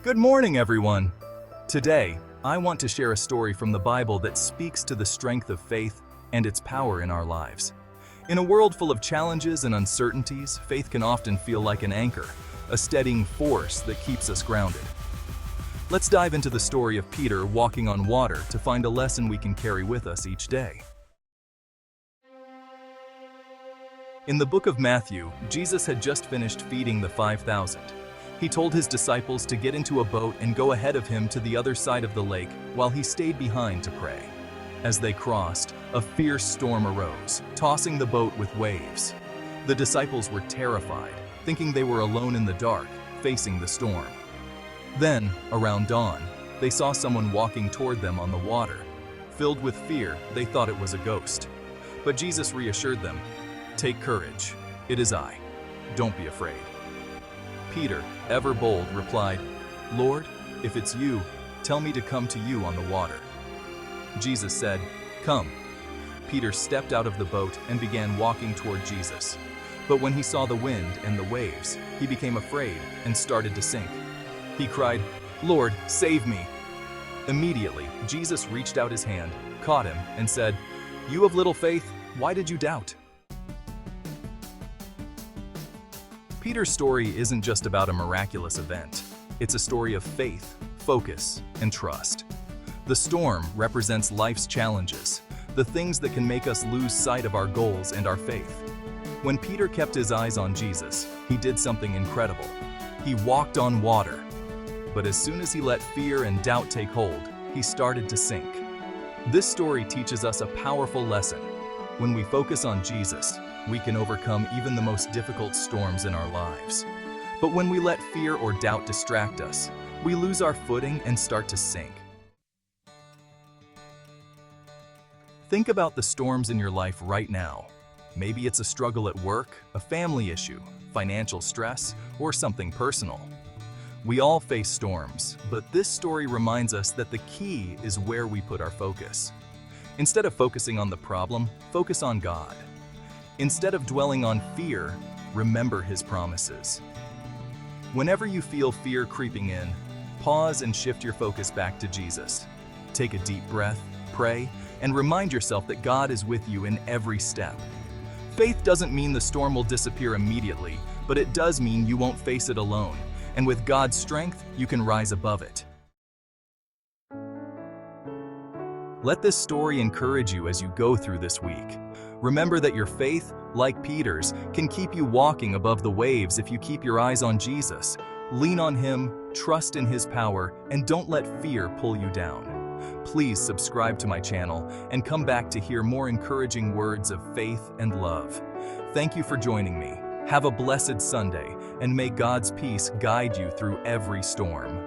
Good morning, everyone. Today, I want to share a story from the Bible that speaks to the strength of faith and its power in our lives. In a world full of challenges and uncertainties, faith can often feel like an anchor, a steadying force that keeps us grounded. Let's dive into the story of Peter walking on water to find a lesson we can carry with us each day. In the book of Matthew, Jesus had just finished feeding the 5,000. He told his disciples to get into a boat and go ahead of him to the other side of the lake while he stayed behind to pray. As they crossed, a fierce storm arose, tossing the boat with waves. The disciples were terrified, thinking they were alone in the dark, facing the storm. Then, around dawn, they saw someone walking toward them on the water. Filled with fear, they thought it was a ghost. But Jesus reassured them, "Take courage, it is I. Don't be afraid." Peter, ever bold, replied, "Lord, if it's you, tell me to come to you on the water." Jesus said, "Come." Peter stepped out of the boat and began walking toward Jesus. But when he saw the wind and the waves, he became afraid and started to sink. He cried, "Lord, save me!" Immediately, Jesus reached out his hand, caught him, and said, "You of little faith, why did you doubt?" Peter's story isn't just about a miraculous event. It's a story of faith, focus, and trust. The storm represents life's challenges, the things that can make us lose sight of our goals and our faith. When Peter kept his eyes on Jesus, he did something incredible. He walked on water. But as soon as he let fear and doubt take hold, he started to sink. This story teaches us a powerful lesson. When we focus on Jesus, we can overcome even the most difficult storms in our lives. But when we let fear or doubt distract us, we lose our footing and start to sink. Think about the storms in your life right now. Maybe it's a struggle at work, a family issue, financial stress, or something personal. We all face storms, but this story reminds us that the key is where we put our focus. Instead of focusing on the problem, focus on God. Instead of dwelling on fear, remember His promises. Whenever you feel fear creeping in, pause and shift your focus back to Jesus. Take a deep breath, pray, and remind yourself that God is with you in every step. Faith doesn't mean the storm will disappear immediately, but it does mean you won't face it alone, and with God's strength, you can rise above it. Let this story encourage you as you go through this week. Remember that your faith, like Peter's, can keep you walking above the waves if you keep your eyes on Jesus. Lean on Him, trust in His power, and don't let fear pull you down. Please subscribe to my channel and come back to hear more encouraging words of faith and love. Thank you for joining me. Have a blessed Sunday, and may God's peace guide you through every storm.